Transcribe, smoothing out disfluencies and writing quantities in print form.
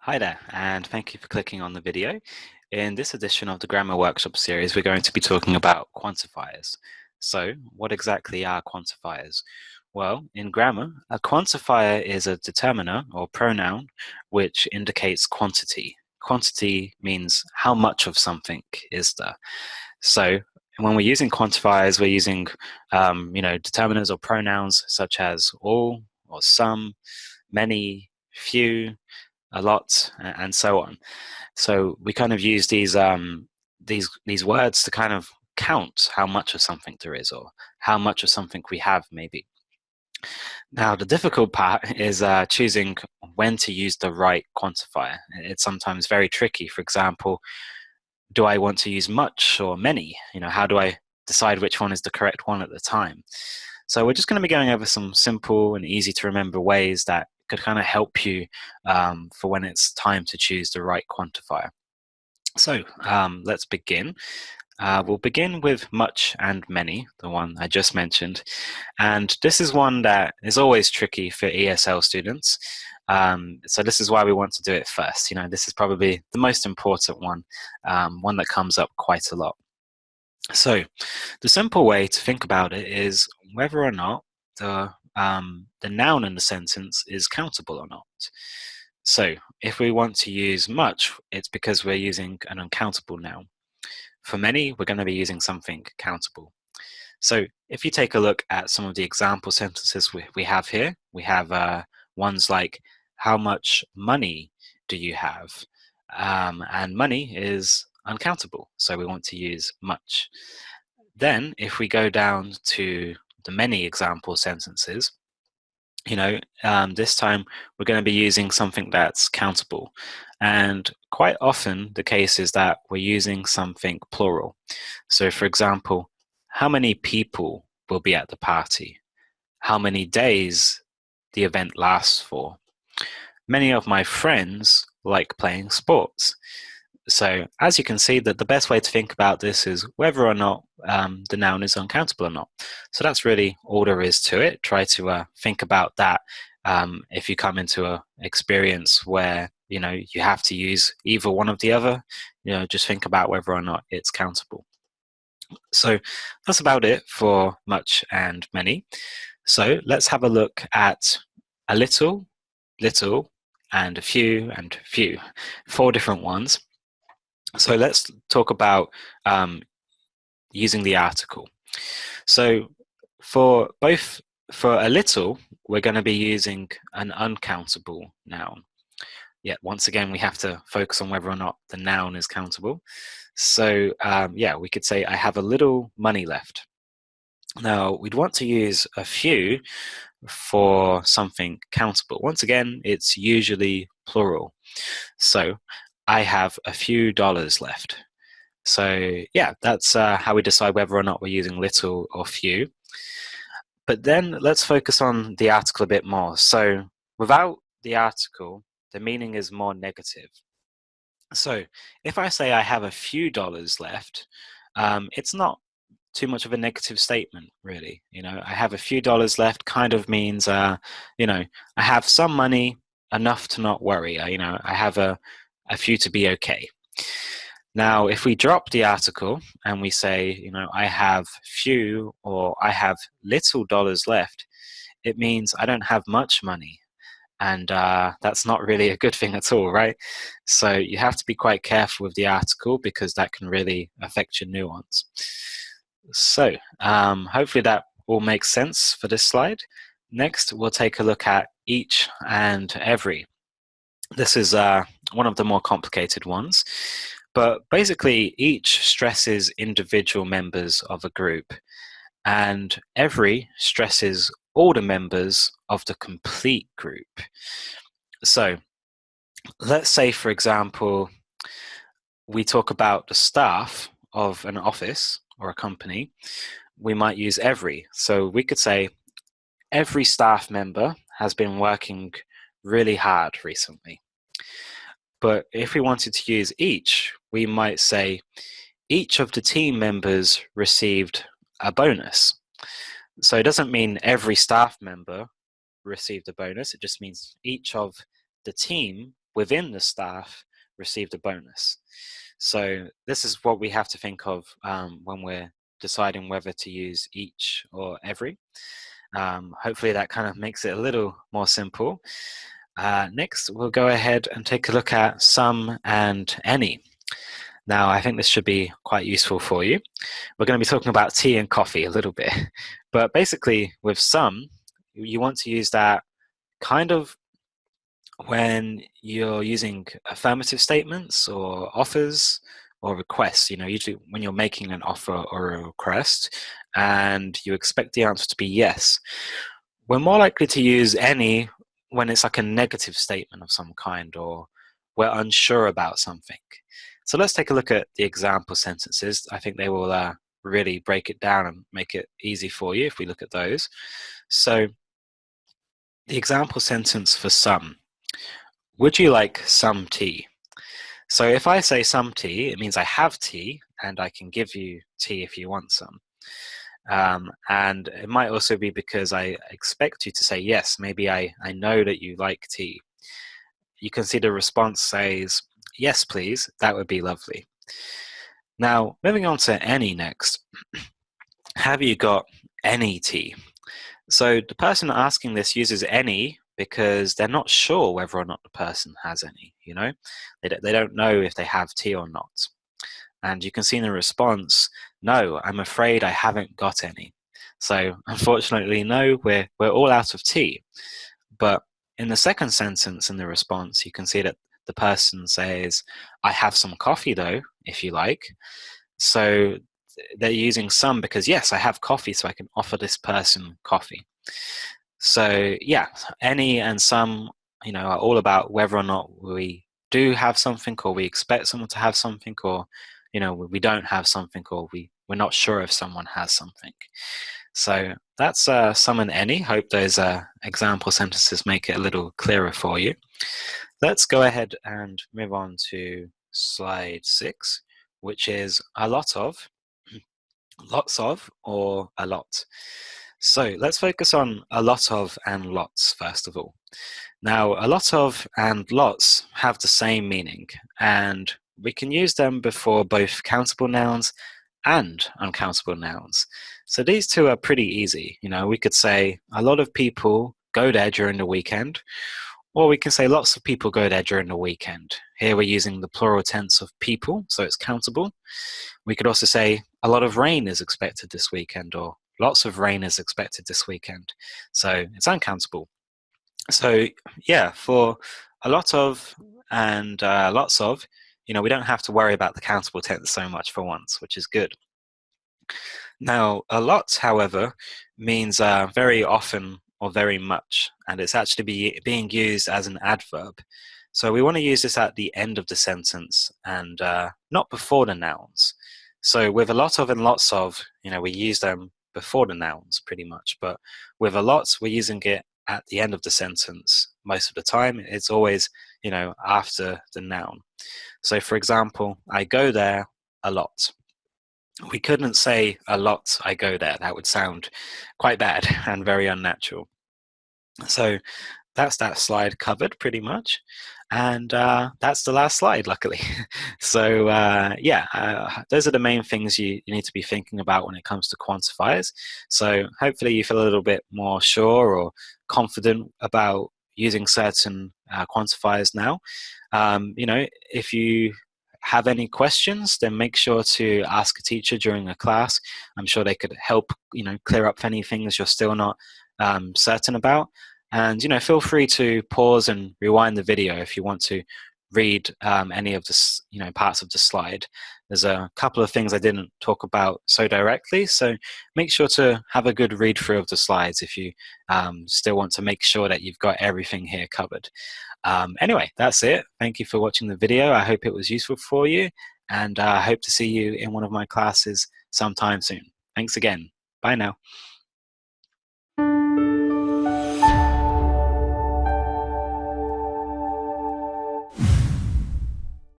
Hi there, and thank you for clicking on the video. In this edition of the Grammar Workshop series, we're going to be talking about quantifiers. So, what exactly are quantifiers? Well, in grammar, a quantifier is a determiner or pronoun which indicates quantity. Quantity means how much of something is there. So, when we're using quantifiers, we're using determiners or pronouns such as all or some, many, few, a lot, and so on. So we kind of use these words to kind of count how much of something there is, or how much of something we have, maybe. Now, the difficult part is choosing when to use the right quantifier. It's sometimes very tricky. For example, do I want to use much or many? How do I decide which one is the correct one at the time? So we're just going to be going over some simple and easy to remember ways that could kind of help you for when it's time to choose the right quantifier. So let's begin. We'll begin with much and many, the one I just mentioned. And this is one that is always tricky for ESL students. So this is why we want to do it first. This is probably the most important one, one that comes up quite a lot. So the simple way to think about it is whether or not the noun in the sentence is countable or not. So if we want to use much, it's because we're using an uncountable noun. For many, we're going to be using something countable. So if you take a look at some of the example sentences we have here, we have ones like, how much money do you have? And money is uncountable, so we want to use much. Then if we go down to the many example sentences, this time we're going to be using something that's countable. And quite often the case is that we're using something plural. So for example, how many people will be at the party? How many days the event lasts for? Many of my friends like playing sports. So as you can see, that the best way to think about this is whether or not the noun is uncountable or not. So that's really all there is to it. Try to think about that if you come into an experience where you have to use either one of the other. Just think about whether or not it's countable. So that's about it for much and many. So let's have a look at a little, little, and a few, and few. 4 different ones. So let's talk about using the article. So for a little, we're going to be using an uncountable noun. Yeah, once again, we have to focus on whether or not the noun is countable. So we could say, I have a little money left. Now, we'd want to use a few for something countable. Once again, it's usually plural. So I have a few dollars left. So yeah, that's how we decide whether or not we're using little or few. But then let's focus on the article a bit more. So without the article, the meaning is more negative. So if I say I have a few dollars left, it's not too much of a negative statement, really. I have a few dollars left kind of means, I have some money, enough to not worry. I have a few to be okay. Now, if we drop the article and we say, I have few or I have little dollars left, it means I don't have much money. And that's not really a good thing at all, right? So you have to be quite careful with the article because that can really affect your nuance. So hopefully that all makes sense for this slide. Next, we'll take a look at each and every. This is one of the more complicated ones. But basically, each stresses individual members of a group, and every stresses all the members of the complete group. So let's say, for example, we talk about the staff of an office or a company. We might use every. So we could say, every staff member has been working really hard recently. But if we wanted to use each, we might say, each of the team members received a bonus. So it doesn't mean every staff member received a bonus. It just means each of the team within the staff received a bonus. So this is what we have to think of when we're deciding whether to use each or every. Hopefully that kind of makes it a little more simple. Next, we'll go ahead and take a look at some and any. Now, I think this should be quite useful for you. We're going to be talking about tea and coffee a little bit. But basically, with some, you want to use that kind of when you're using affirmative statements or offers or requests. Usually when you're making an offer or a request and you expect the answer to be yes. We're more likely to use any when it's like a negative statement of some kind or we're unsure about something. So let's take a look at the example sentences. I think they will really break it down and make it easy for you if we look at those. So the example sentence for some. Would you like some tea? So if I say some tea, it means I have tea and I can give you tea if you want some. And it might also be because I expect you to say yes. Maybe I know that you like tea. You can see the response says, yes, please. That would be lovely. Now, moving on to any next. Have you got any tea? So the person asking this uses any because they're not sure whether or not the person has any, They don't know if they have tea or not. And you can see in the response, no, I'm afraid I haven't got any. So unfortunately, no, we're all out of tea. But in the second sentence in the response, you can see that the person says, I have some coffee though, if you like. So they're using some because, yes, I have coffee, so I can offer this person coffee. So yeah, any and some, are all about whether or not we do have something or we expect someone to have something or, we don't have something or we're not sure if someone has something. So that's some and any. Hope those example sentences make it a little clearer for you. Let's go ahead and move on to slide 6, which is a lot of, lots of, or a lot. So let's focus on a lot of and lots first of all. Now, a lot of and lots have the same meaning, and we can use them before both countable nouns and uncountable nouns. So these two are pretty easy. We could say a lot of people go there during the weekend, or we can say lots of people go there during the weekend. Here we're using the plural tense of people, so it's countable. We could also say a lot of rain is expected this weekend, or lots of rain is expected this weekend. So it's uncountable. So yeah, for a lot of and lots of, we don't have to worry about the countable tense so much for once, which is good. Now, a lot, however, means very often or very much, and it's actually being used as an adverb. So we want to use this at the end of the sentence and not before the nouns. So with a lot of and lots of, we use them before the nouns pretty much, but with a lot, we're using it at the end of the sentence most of the time. It's always, after the noun. So for example, I go there a lot. We couldn't say a lot I go there. That would sound quite bad and very unnatural. So that's that slide covered pretty much. And that's the last slide, luckily. So those are the main things you need to be thinking about when it comes to quantifiers. So hopefully you feel a little bit more sure or confident about using certain quantifiers now. If you have any questions, then make sure to ask a teacher during a class. I'm sure they could help, clear up any things you're still not certain about. And, feel free to pause and rewind the video if you want to read any of the, parts of the slide. There's a couple of things I didn't talk about so directly, so make sure to have a good read through of the slides if you still want to make sure that you've got everything here covered. Anyway, that's it. Thank you for watching the video. I hope it was useful for you, and I hope to see you in one of my classes sometime soon. Thanks again. Bye now.